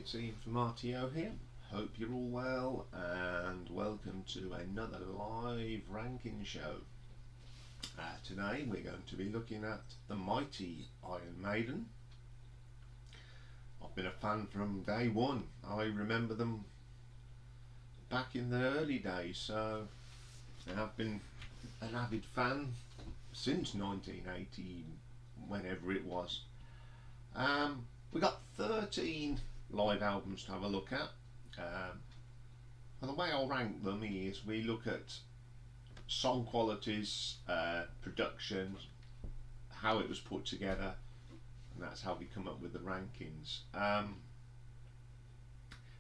it's Iain from RTO here. Hope you're all well and welcome to another live ranking show. Today we're going to be looking at the mighty Iron Maiden. I've been a fan from day one. I remember them back in the early days, so I've been an avid fan since 1980, whenever it was. We got 13 live albums to have a look at. And the way I'll rank them is we look at song qualities, production, how it was put together, and that's how we come up with the rankings.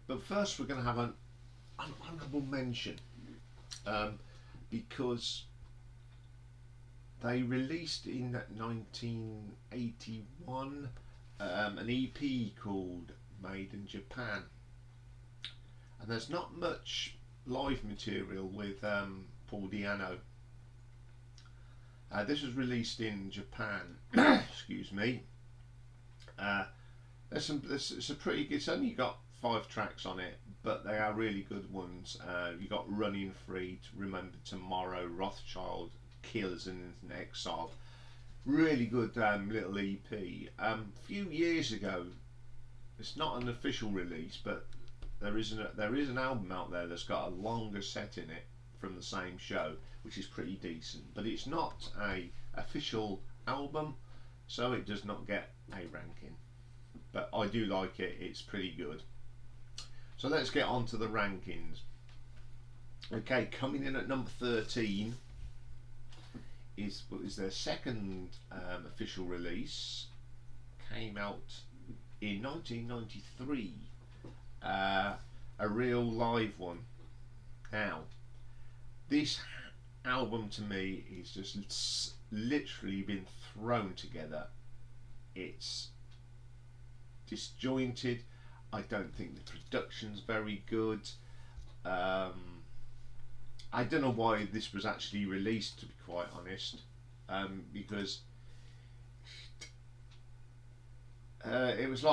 But first we're going to have an honourable mention, because they released in 1981 an EP called Maiden Japan, and there's not much live material with Paul Di'Anno. This was released in Japan. Excuse me. It's a pretty good. It's only got 5 tracks on it, but they are really good ones. You got Running Free, Remember Tomorrow, Rothschild, Killers, and Exile. Really good little EP. A few years ago, it's not an official release, but there is an album out there that's got a longer set in it from the same show, which is pretty decent. But it's not a official album, so it does not get a ranking. But I do like it. It's pretty good. So let's get on to the rankings. Okay, coming in at number 13 is their second official release. Came out in 1993. A real live one. Now, this album to me is just literally been thrown together. It's disjointed. I don't think the production's very good. I don't know why this was actually released, to be quite honest, because it was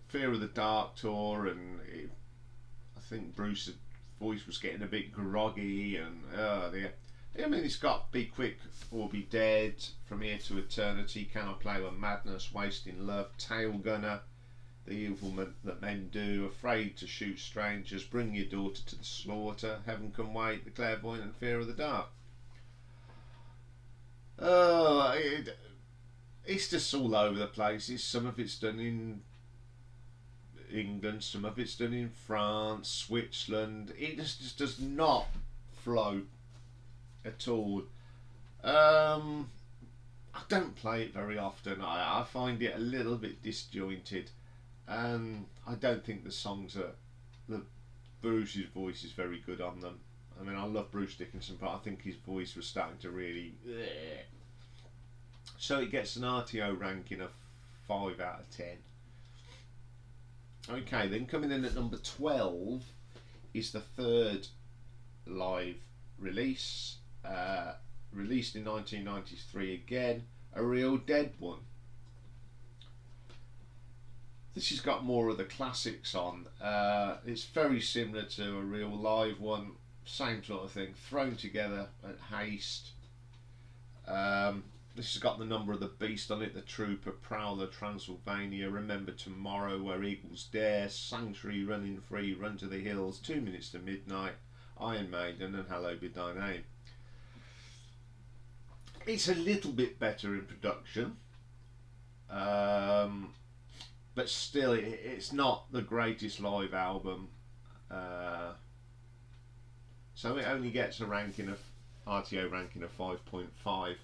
Fear of the Dark tour, and I think Bruce's voice was getting a bit groggy, and it's got Be Quick or Be Dead, From Here to Eternity, Can I Play with Madness, Wasting Love, Tail Gunner, The Evil That Men Do, Afraid to Shoot Strangers, Bring Your Daughter to the Slaughter, Heaven Can Wait, The Clairvoyant, and Fear of the Dark. It's just all over the place. Some of it's done in England, some of it's done in France, Switzerland. It just does not flow at all. I don't play it very often. I find it a little bit disjointed, and I don't think the songs Bruce's voice is very good on them. I mean, I love Bruce Dickinson, but I think his voice was starting to really. So it gets an RTO ranking of 5 out of 10. Okay, then coming in at number 12 is the third live release, released in 1993 again, a real dead one. This has got more of the classics on. It's very similar to a real live one, same sort of thing, thrown together at haste. This has got the Number of the Beast on it, The Trooper, Prowler, Transylvania, Remember Tomorrow, Where Eagles Dare, Sanctuary, Running Free, Run to the Hills, 2 Minutes to Midnight, Iron Maiden, and Hallowed Be Thy Name. It's a little bit better in production, but still it's not the greatest live album, so it only gets a ranking of RTO ranking of 5.5.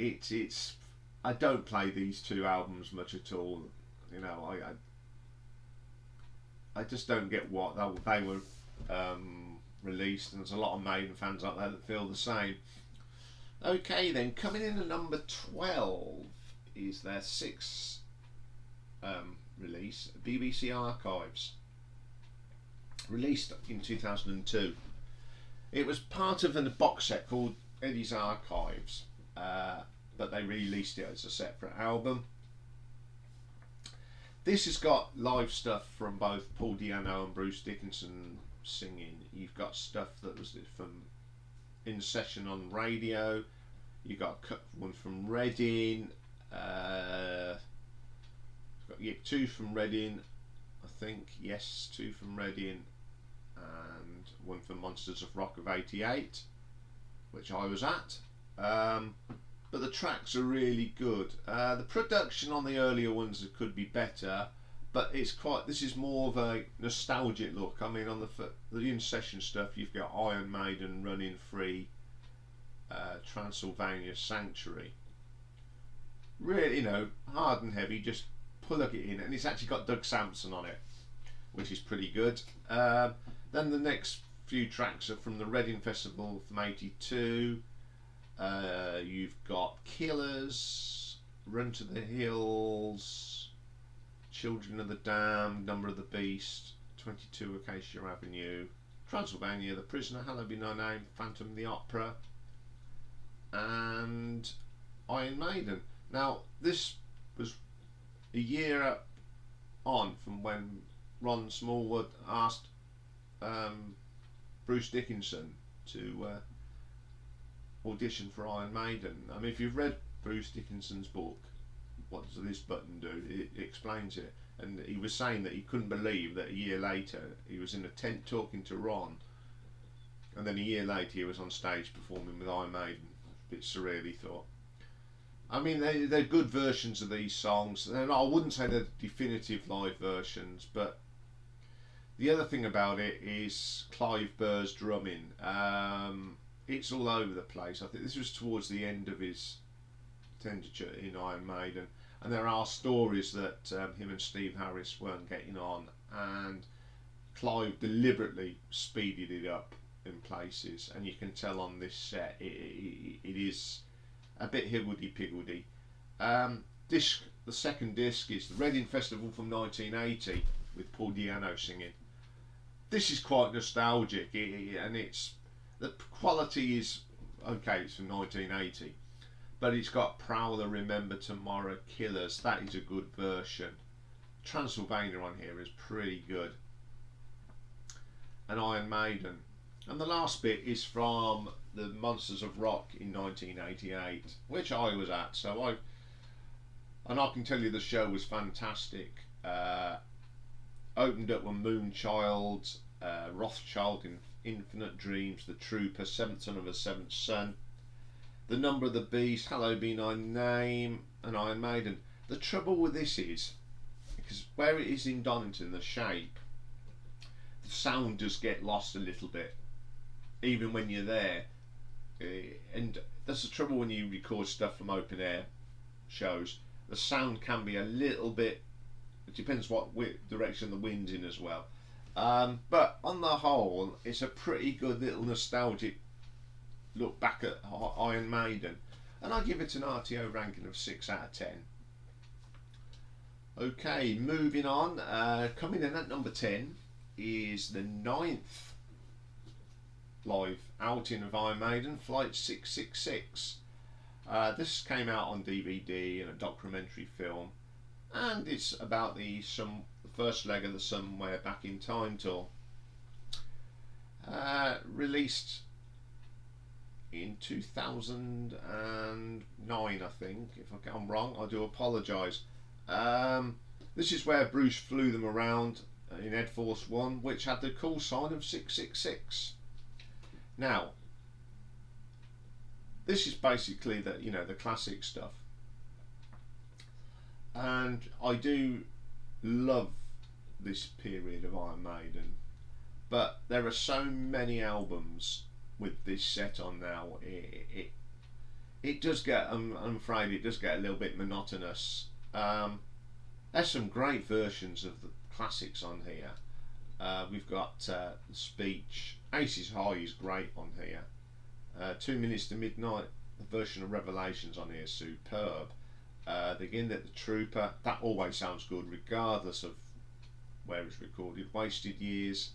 It's I don't play these two albums much at all. You know, I just don't get what they were released, and there's a lot of Maiden fans out there that feel the same. Okay, then coming in at number 12 is their 6th release, BBC Archives, released in 2002. It was part of a box set called Eddie's Archives, but they released it as a separate album. This has got live stuff from both Paul Di'Anno and Bruce Dickinson singing. You've got stuff that was from in session on radio. You got one from Reading. Two from Reading, I think. Yes, two from Reading, and one from Monsters of Rock of '88, which I was at. But the tracks are really good. The production on the earlier ones could be better, but it's quite. This is more of a nostalgic look. I mean, on the in session stuff, you've got Iron Maiden, Running Free, Transylvania Sanctuary. Really, hard and heavy. Just plug it in, and it's actually got Doug Sampson on it, which is pretty good. Then the next few tracks are from the Reading Festival from '82. You've got Killers, Run to the Hills, Children of the Damned, Number of the Beast, 22 Acacia Avenue, Transylvania, The Prisoner, Hallowed Be Thy Name, Phantom of the Opera, and Iron Maiden. Now, this was a year on from when Ron Smallwood asked Bruce Dickinson to audition for Iron Maiden. I mean, if you've read Bruce Dickinson's book, What Does This Button Do? It explains it. And he was saying that he couldn't believe that a year later he was in a tent talking to Ron, and then a year later he was on stage performing with Iron Maiden. A bit surreal, he thought. I mean, they're good versions of these songs, and I wouldn't say they're definitive live versions, but the other thing about it is Clive Burr's drumming. It's all over the place. I think this was towards the end of his tenure in Iron Maiden, and there are stories that him and Steve Harris weren't getting on, and Clive deliberately speeded it up in places, and you can tell on this set it is a bit higgledy-piggledy. The second disc is the Reading Festival from 1980 with Paul Di'Anno singing. This is quite nostalgic, and the quality is okay. It's from 1980, but it's got Prowler, Remember Tomorrow, Killers. That is a good version. Transylvania on here is pretty good, and Iron Maiden. And the last bit is from the Monsters of Rock in 1988, which I was at. So I can tell you the show was fantastic. Opened up with Moonchild, Rothschild in Infinite Dreams, The Trooper, Seventh Son of a Seventh Son, The Number of the Beast, Hallowed Be Thy Name, and Iron Maiden. The trouble with this is, because where it is in Donington, the shape, the sound does get lost a little bit, even when you're there. And that's the trouble when you record stuff from open air shows. The sound can be a little bit, it depends what direction the wind's in as well. But on the whole, it's a pretty good little nostalgic look back at Iron Maiden, and I give it an RTO ranking of 6 out of 10. Okay, moving on. Coming in at number 10 is the 9th live outing of Iron Maiden, Flight 666. This came out on DVD and a documentary film, and it's about the first leg of the Somewhere Back in Time tour. Released in 2009, I think. If I'm wrong, I do apologise. This is where Bruce flew them around in Ed Force One, which had the call sign of 666. Now, this is basically the classic stuff, and I do love this period of Iron Maiden, but there are so many albums with this set on now. It does get, I'm afraid, it does get a little bit monotonous. There's some great versions of the classics on here. We've got The Speech. Aces High is great on here. 2 Minutes to Midnight, the version of Revelations on here is superb. Again, The Trooper, that always sounds good regardless of where it's recorded. Wasted Years.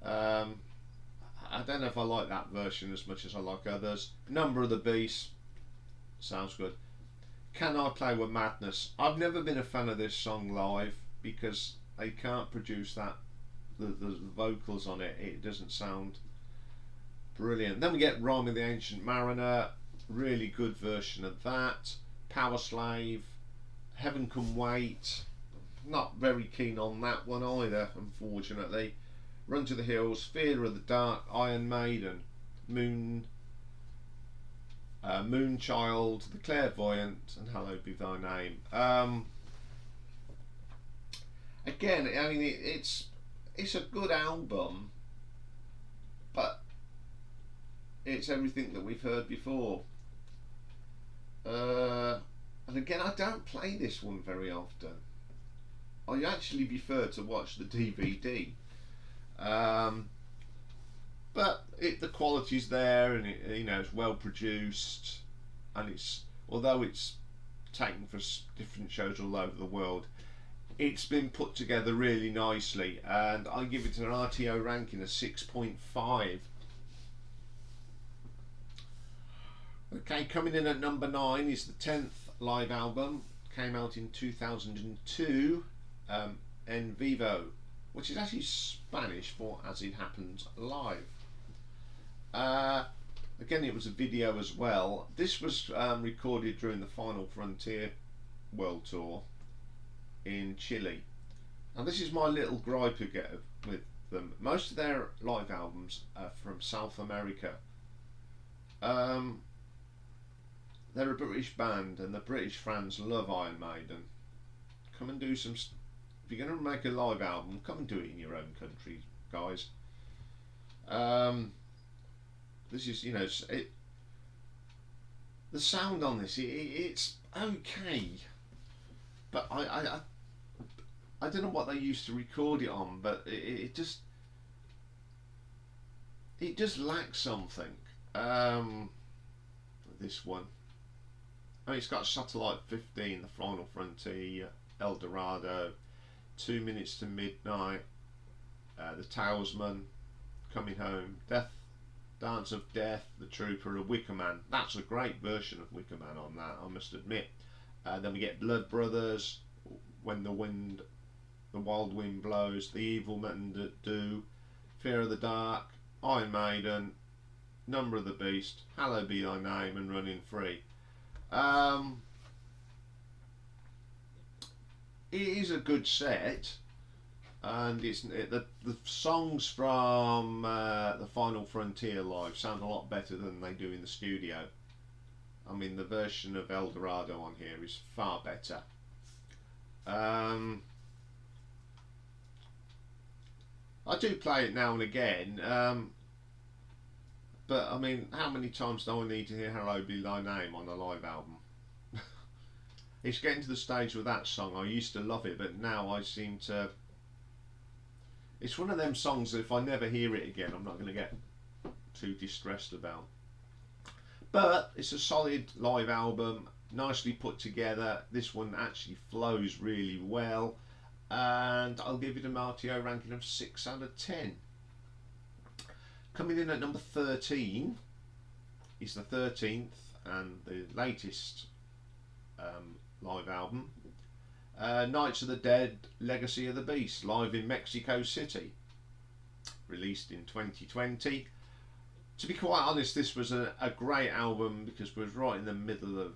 I don't know if I like that version as much as I like others. Number of the Beast sounds good. Can I Play With Madness? I've never been a fan of this song live because they can't produce that, the vocals on it. It doesn't sound brilliant. Then we get Rhyme of the Ancient Mariner, really good version of that. Power Slave, Heaven Can Wait, not very keen on that one either, unfortunately. Run to the Hills, Fear of the Dark, Iron Maiden, Moonchild, The Clairvoyant, and Hallowed Be Thy Name. Again, I mean, it's a good album, but it's everything that we've heard before. And again, I don't play this one very often. I actually prefer to watch the DVD. But the quality's there, and it's well produced, and although it's taken for different shows all over the world, it's been put together really nicely, and I give it an RTO ranking of 6.5. Okay, coming in at number 9 is the 10th live album. Came out in 2002, En Vivo, which is actually Spanish for As It Happens Live. Again, it was a video as well. This was recorded during the Final Frontier World Tour in Chile. Now, this is my little gripe again with them. Most of their live albums are from South America. They're a British band, and the British fans love Iron Maiden. Come and do some. If you're going to make a live album, come and do it in your own country, guys. This is, the sound on this, it's okay, but I don't know what they used to record it on, but it just lacks something. This one, I mean, it's got Satellite 15, The Final Frontier, El Dorado, 2 Minutes to Midnight, The Talisman, Coming Home, Dance of Death, The Trooper, and Wicker Man. That's a great version of Wicker Man on that, I must admit. Then we get Blood Brothers, When the Wild Wind Blows, The Evil Men That Do, Fear of the Dark, Iron Maiden, Number of the Beast, Hallowed Be Thy Name, and Running Free. It is a good set, and the songs from the Final Frontier live sound a lot better than they do in the studio. I mean, the version of El Dorado on here is far better. I do play it now and again, but I mean, how many times do I need to hear Hallowed Be Thy Name on a live album? It's getting to the stage with that song. I used to love it, but now I seem to. It's one of them songs that if I never hear it again, I'm not going to get too distressed about. But it's a solid live album, nicely put together. This one actually flows really well, and I'll give it a RTO ranking of 6 out of 10. Coming in at number 13 is the 13th and the latest live album, Knights of the Dead, Legacy of the Beast, live in Mexico City, released in 2020. To be quite honest, this was a great album because we was right in the middle of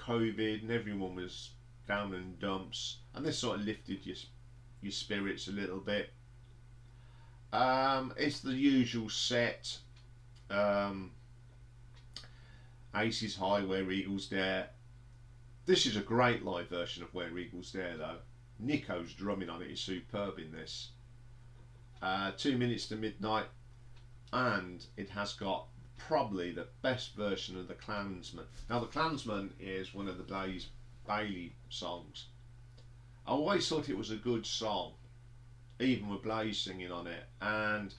COVID and everyone was down in dumps, and this sort of lifted your spirits a little bit. It's the usual set. Aces High, Where Eagles Dare. This is a great live version of Where Eagles Dare though. Nico's drumming on it is superb in this. 2 Minutes to Midnight, and it has got probably the best version of The Klansman. Now, The Klansman is one of the Blaze Bayley songs. I always thought it was a good song, even with Blaze singing on it, and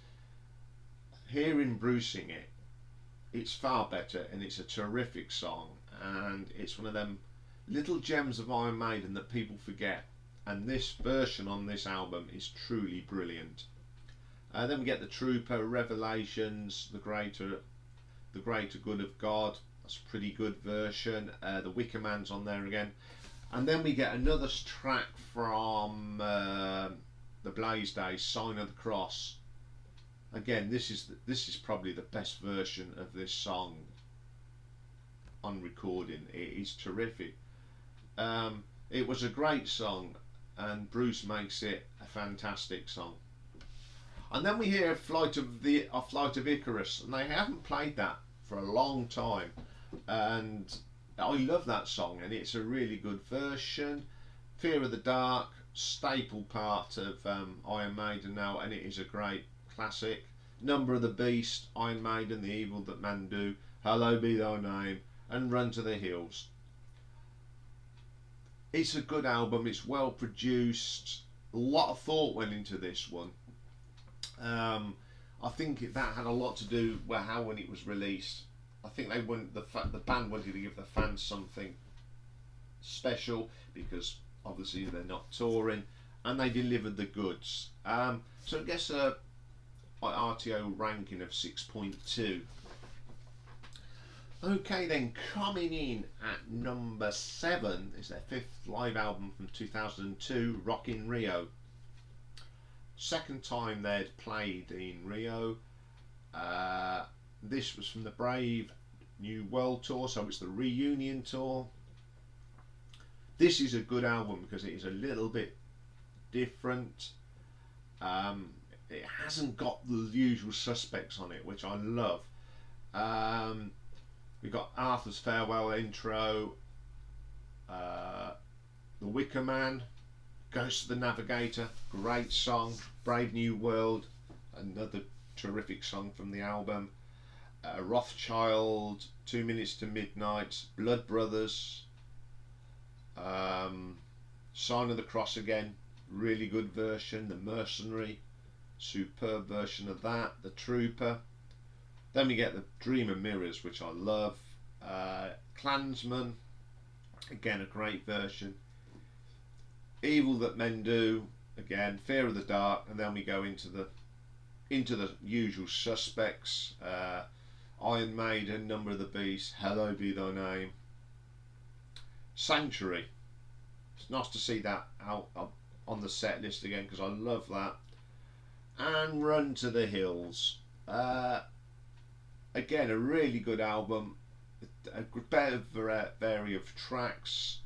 hearing Bruce sing it, it's far better, and it's a terrific song, and it's one of them little gems of Iron Maiden that people forget, and this version on this album is truly brilliant. Then we get The Trooper, Revelations, the greater good of God, That's a pretty good version. The Wicker Man's on there again. And then we get another track from the Blaze Days, Sign of the Cross. Again, this is probably the best version of this song on recording. It is terrific. It was a great song, and Bruce makes it a fantastic song. And then we hear Flight of Icarus, and they haven't played that for a long time, and I love that song, and it's a really good version. Fear of the Dark, staple part of Iron Maiden now, and it is a great classic. Number of the Beast, Iron Maiden, The Evil That Men Do, Hallowed Be Thy Name, and Run to the Hills. It's a good album, it's well produced, a lot of thought went into this one. I think that had a lot to do with how when it was released. I think they wanted the band wanted to give the fans something special because obviously they're not touring, and they delivered the goods. So it gets a RTO ranking of 6.2. Okay, then coming in at number 7 is their 5th live album from 2002, Rock in Rio. Second time they'd played in Rio. This was from the Brave New World tour, so it's the reunion tour. This is a good album because it is a little bit different. It hasn't got the usual suspects on it, which I love. We've got Arthur's Farewell intro, The Wicker Man, Ghost of the Navigator, great song. Brave New World, another terrific song from the album. Rothschild, 2 Minutes to Midnight, Blood Brothers, Sign of the Cross again, really good version. The Mercenary, superb version of that. The Trooper. Then we get the Dream of Mirrors, which I love. Klansman, again a great version. Evil That Men Do, again. Fear of the Dark, and then we go into the usual suspects. Iron Maiden, Number of the Beast, Hallowed Be Thy Name. Sanctuary. It's nice to see that out on the set list again because I love that. And Run to the Hills. Again, a really good album. A better variety of tracks.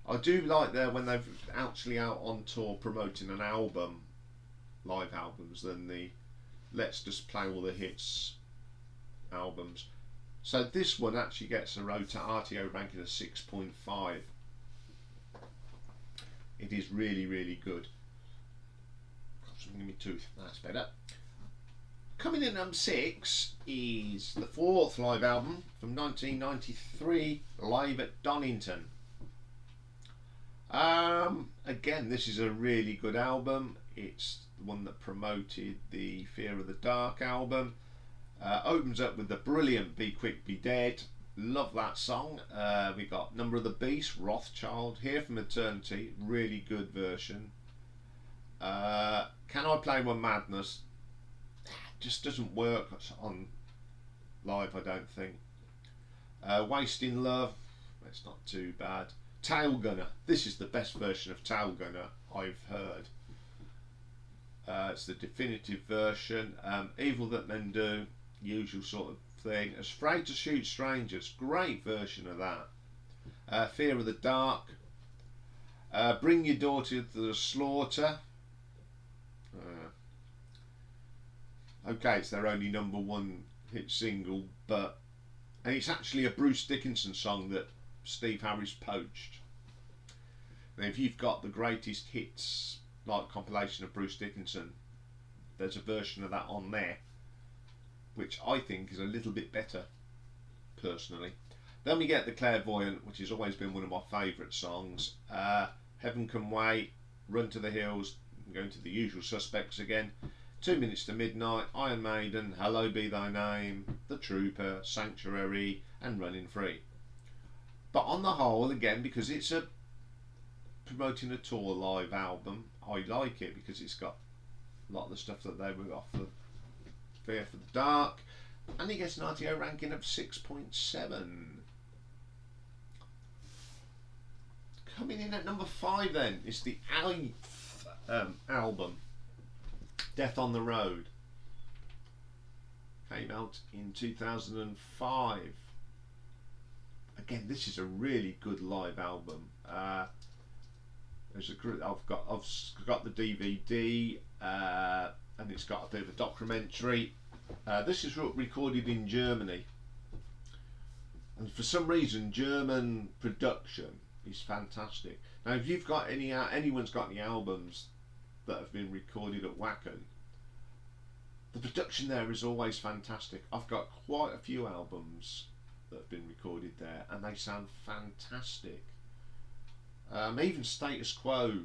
I do like there when they've actually out on tour promoting an album, live albums, than the let's just play all the hits albums. So this one actually gets a RTO ranking of 6.5. It is really, really good. Got something in my tooth. That's better. Coming in at number 6 is the 4th live album from 1993, Live at Donington. Again, this is a really good album. It's the one that promoted the Fear of the Dark album. Opens up with the brilliant Be Quick Be Dead. Love that song. We got Number of the Beast, Rothschild, Here from Eternity, really good version. Can I Play One Madness? Just doesn't work on live, I don't think. Wasting Love, it's not too bad. Tail Gunner, this is the best version of Tail Gunner I've heard. It's the definitive version. Evil That Men Do, usual sort of thing. Afraid to Shoot Strangers, great version of that. Fear of the Dark. Bring Your Daughter to the Slaughter. Okay, it's their only #1 hit single, and it's actually a Bruce Dickinson song that Steve Harris poached. Now, if you've got the greatest hits, like compilation of Bruce Dickinson, there's a version of that on there, which I think is a little bit better, personally. Then we get The Clairvoyant, which has always been one of my favourite songs. Heaven Can Wait, Run to the Hills, going to the usual suspects again. 2 Minutes to Midnight, Iron Maiden, Hallowed Be Thy Name, The Trooper, Sanctuary, and Running Free. But on the whole, again, because it's a promoting a tour live album, I like it because it's got a lot of the stuff that they were off the Fear for the Dark. and he gets an RTO ranking of 6.7. Coming in at number 5 then is the 8th album, Death on the Road. Came out in 2005. Again, this is a really good live album. There's a group I've got the DVD, and it's got a bit of a documentary. This is recorded in Germany, and for some reason, German production is fantastic. Now, if you've got anyone's got any albums that have been recorded at Wacken, the production there is always fantastic. I've got quite a few albums that have been recorded there, and they sound fantastic. Even Status Quo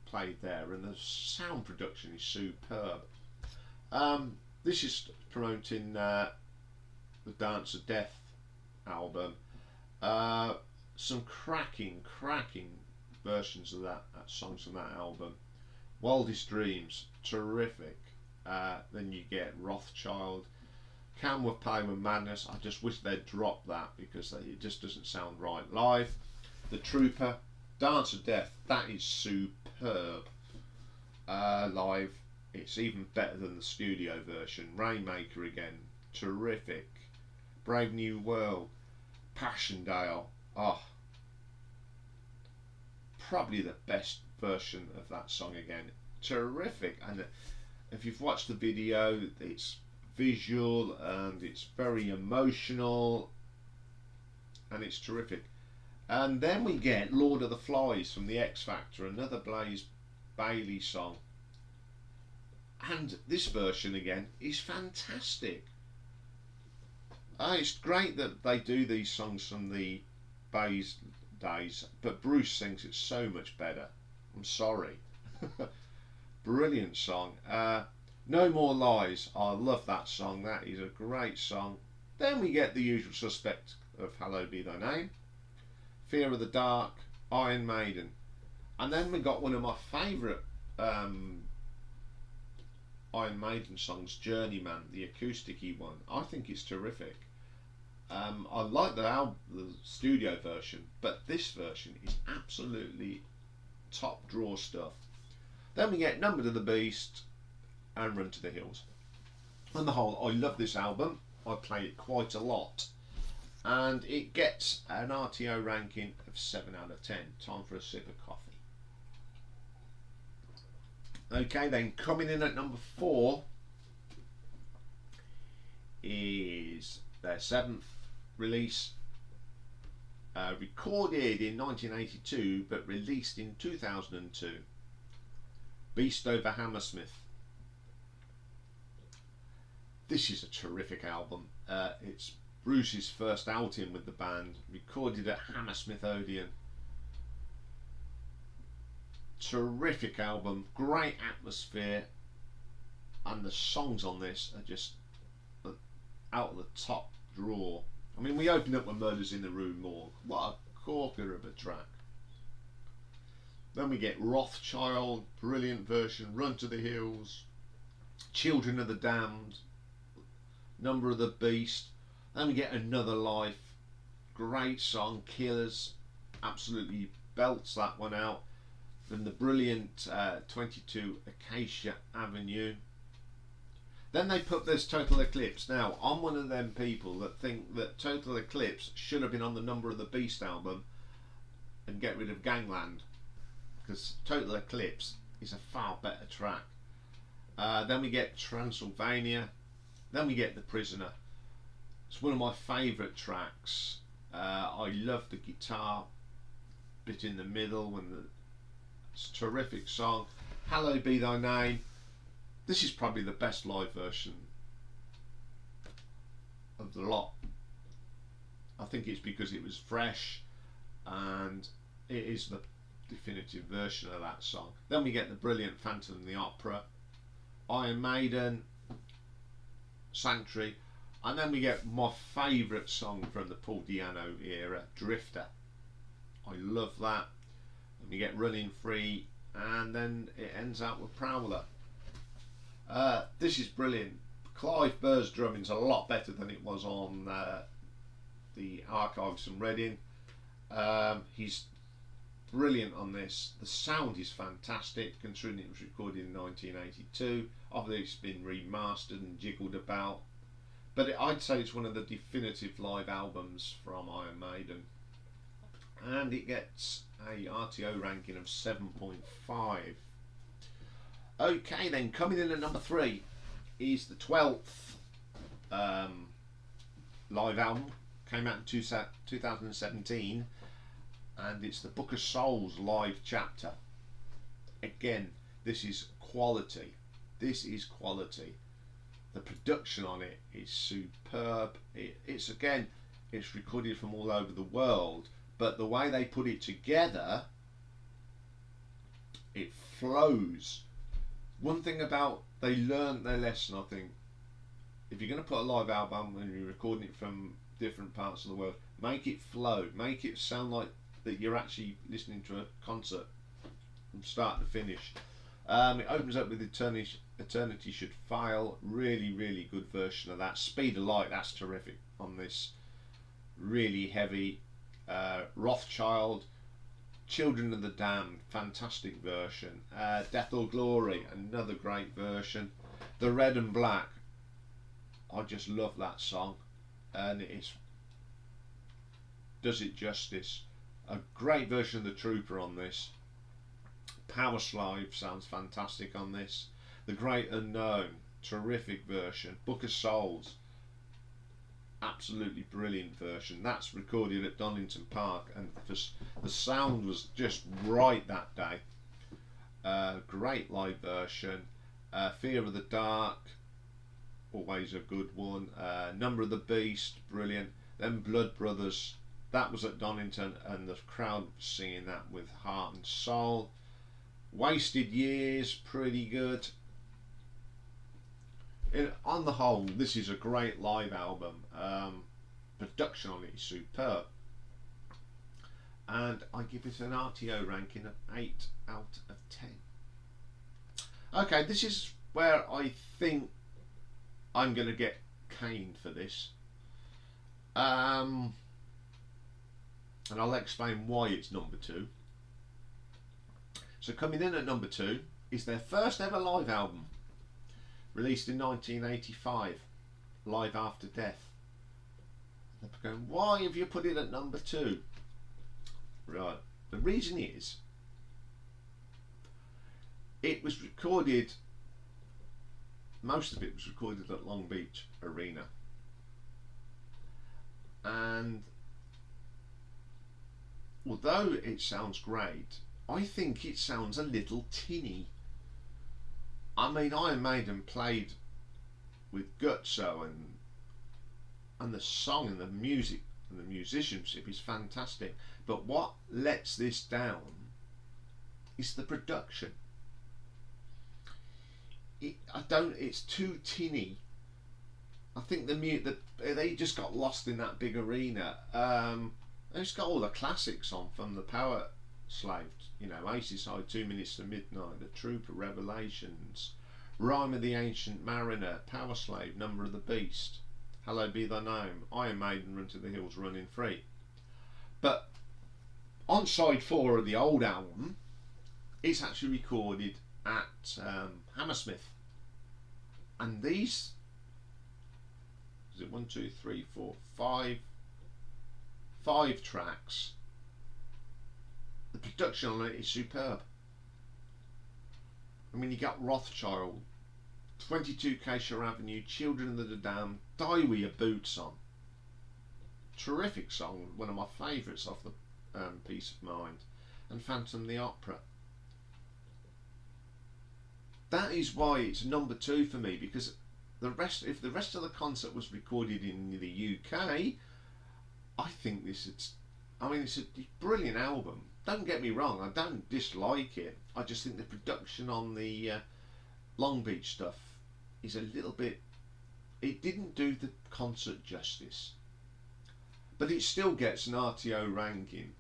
played there, and the sound production is superb. This is promoting the Dance of Death album. Some cracking versions of that songs from that album. Wildest Dreams, terrific. Then you get Rothschild, Can With Pain and Madness. I just wish they'd drop that because it just doesn't sound right live. The Trooper, Dance of Death, that is superb. Live, it's even better than the studio version. Rainmaker again, terrific. Brave New World, Passchendaele, probably the best version of that song again. Terrific. And if you've watched the video, it's visual and it's very emotional and it's terrific. And then we get Lord of the Flies from the X Factor, another Blaze Bayley song. And this version again is fantastic. It's great that they do these songs from the Bays days, but Bruce sings it so much better. I'm sorry. Brilliant song. No More Lies. I love that song. That is a great song. Then we get the usual suspect of Hallowed Be Thy Name, Fear of the Dark, Iron Maiden. And then we got one of my favourite Iron Maiden songs, Journeyman, the acoustic-y one. I think it's terrific. I like the studio version, but this version is absolutely top draw stuff. Then we get Number to the Beast and Run to the Hills. On the whole, I love this album. I play it quite a lot, and it gets an RTO ranking of 7 out of 10. Time for a sip of coffee. Okay, then coming in at number 4 is their 7th release, recorded in 1982 but released in 2002. Beast Over Hammersmith. This is a terrific album. It's Bruce's first outing with the band, recorded at Hammersmith Odeon. Terrific album, great atmosphere, and the songs on this are just out of the top drawer. I mean, we opened up with Murders in the Rue Morgue. What a corker of a track. Then we get Rothschild, brilliant version, Run to the Hills, Children of the Damned, Number of the Beast. Then we get Another Life, great song, Killers, absolutely belts that one out. Then the brilliant 22 Acacia Avenue. Then they put this Total Eclipse. Now, I'm one of them people that think that Total Eclipse should have been on the Number of the Beast album and get rid of Gangland, because Total Eclipse is a far better track. Then we get Transylvania. Then we get The Prisoner. It's one of my favourite tracks. I love the guitar bit in the middle when it's a terrific song. Hallowed Be Thy Name. This is probably the best live version of the lot. I think it's because it was fresh and it is the definitive version of that song. Then we get the brilliant Phantom of the Opera, Iron Maiden, Sanctuary, and then we get my favourite song from the Paul Di'Anno era, Drifter. I love that. And we get Running Free, and then it ends out with Prowler. This is brilliant. Clive Burr's drumming's a lot better than it was on the Archives from Reading. He's brilliant on this. The sound is fantastic considering it was recorded in 1982. Obviously it's been remastered and jiggled about, but I'd say it's one of the definitive live albums from Iron Maiden, and it gets a RTO ranking of 7.5. Okay then, coming in at number 3 is the 12th live album. Came out in 2017, and it's the Book of Souls live chapter. Again, this is quality. This is quality. The production on it is superb. It's recorded from all over the world, but the way they put it together, it flows. One thing about, they learned their lesson, I think. If you're going to put a live album and you're recording it from different parts of the world, make it flow, make it sound like that you're actually listening to a concert from start to finish. It opens up with Eternity Should Fail. Really, really good version of that. Speed of Light, that's terrific on this. Really heavy. Rothschild, Children of the Damned, fantastic version. Death or Glory, another great version. The Red and Black, I just love that song, and it does it justice. A great version of The Trooper on this. Power Slave sounds fantastic on this. The Great Unknown, terrific version. Book of Souls, absolutely brilliant version. That's recorded at Donington Park, and the sound was just right that day. Great live version. Fear of the Dark, always a good one. Number of the Beast, brilliant. Then Blood Brothers, that was at Donington, and the crowd was singing that with heart and soul. Wasted Years, pretty good. On the whole, this is a great live album. Production on it is superb, and I give it an RTO ranking of 8 out of 10. Okay, this is where I think I'm going to get caned for this, and I'll explain why it's number 2. So coming in at number 2 is their first ever live album, released in 1985, Live After Death. They're going, why have you put it at number 2? Right, the reason is, it was recorded, most of it was recorded at Long Beach Arena, and although it sounds great, I think it sounds a little tinny. I mean, Iron Maiden played with Gutso, and the song and the music and the musicianship is fantastic. But what lets this down is the production. It's too tinny. I think they just got lost in that big arena. It's got all the classics on, from the Power Slave, you know, Aces High, 2 Minutes to Midnight, The Trooper, Revelations, Rhyme of the Ancient Mariner, Power Slave, Number of the Beast, Hallowed Be Thy Name, Iron Maiden, Run to the Hills, Running Free. But on side 4 of the old album, it's actually recorded at Hammersmith, and these, is it 1, 2, 3, 4, 5 tracks. The production on it is superb. I mean, you got Rothschild, 22 Acacia Avenue, Children of the Damned, Die With Your Boots On. Terrific song, one of my favourites off the Peace of Mind, and Phantom the Opera. That is why it's number 2 for me, because if the rest of the concert was recorded in the UK, I think it's a brilliant album. Don't get me wrong, I don't dislike it. I just think the production on the Long Beach stuff is a little bit, it didn't do the concert justice. But it still gets an RTO ranking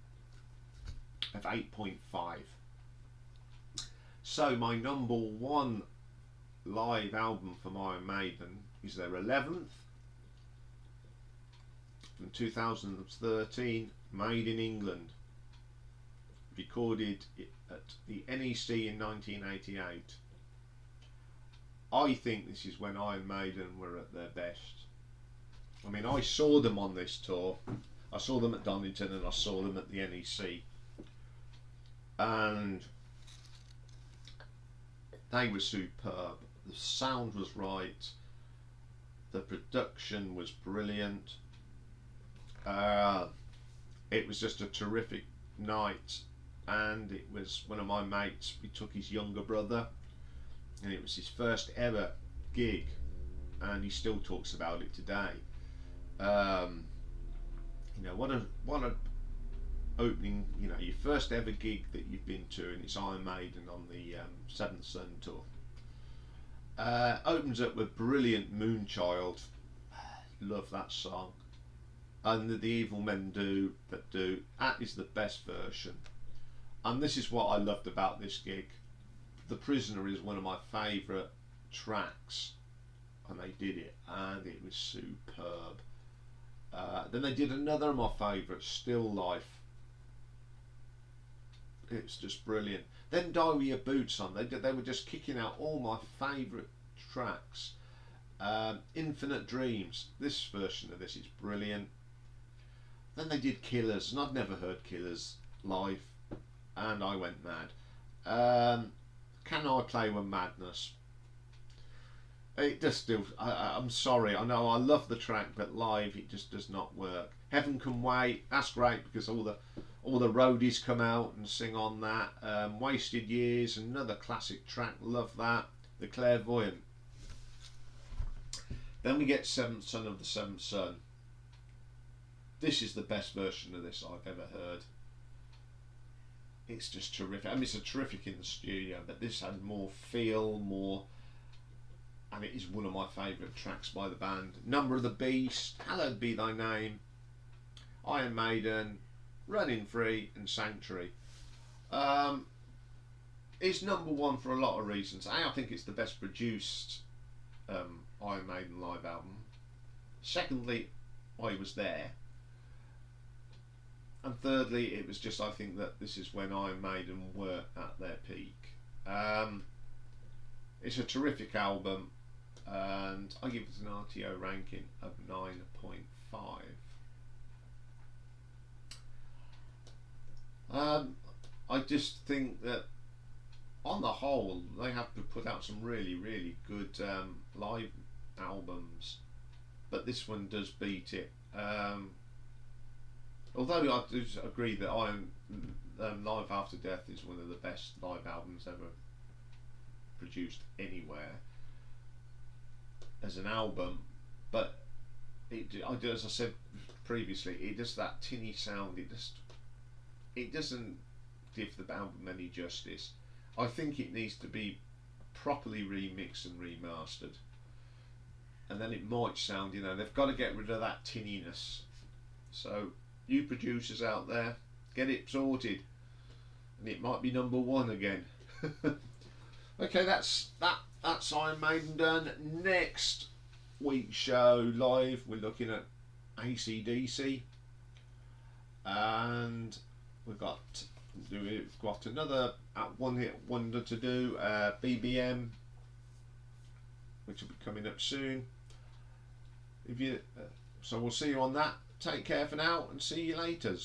of 8.5. So my number 1 live album from Iron Maiden is their 11th. From 2013, Maiden England, recorded at the NEC in 1988. I think this is when Iron Maiden were at their best. I mean, I saw them on this tour. I saw them at Donington and I saw them at the NEC. And they were superb. The sound was right. The production was brilliant. It was just a terrific night. And it was one of my mates, we took his younger brother, and it was his first ever gig, and he still talks about it today. You know, what a opening, you know, your first ever gig that you've been to, and it's Iron Maiden on the Seventh Son tour. Opens up with brilliant Moonchild. Love that song. And the Evil Men Do that is the best version. And this is what I loved about this gig. The Prisoner is one of my favourite tracks, and they did it, and it was superb. Then they did another of my favourites, Still Life. It's just brilliant. Then Die With Your Boots On. They were just kicking out all my favourite tracks. Infinite Dreams. This version of this is brilliant. Then they did Killers, and I'd never heard Killers live, and I went mad. Can I Play With Madness? It just still. I'm sorry. I know I love the track, but live it just does not work. Heaven Can Wait. That's great because all the roadies come out and sing on that. Wasted Years, another classic track. Love that. The Clairvoyant. Then we get Seventh Son of the Seventh Son. This is the best version of this I've ever heard. It's just terrific. I mean, it's a terrific in the studio, but this had more feel, more, and it is one of my favourite tracks by the band. Number of the Beast, Hallowed Be Thy Name, Iron Maiden, Running Free, and Sanctuary. It's number one for a lot of reasons. I think it's the best produced Iron Maiden live album. Secondly, I was there. And thirdly, it was just, I think that this is when Iron Maiden were at their peak. It's a terrific album, and I give it an RTO ranking of 9.5. I just think that on the whole they have to put out some really, really good live albums, but this one does beat it. Although I do agree that Live After Death is one of the best live albums ever produced anywhere as an album, but as I said previously, it does that tinny sound. It doesn't give the album any justice. I think it needs to be properly remixed and remastered, and then it might sound, you know, they've got to get rid of that tinniness. So you producers out there, get it sorted, and it might be number one again. Okay, that's Iron Maiden done. Next week's show live, we're looking at AC/DC, and we've got another one-hit wonder to do, BBM, which will be coming up soon. So we'll see you on that. Take care for now, and see you later.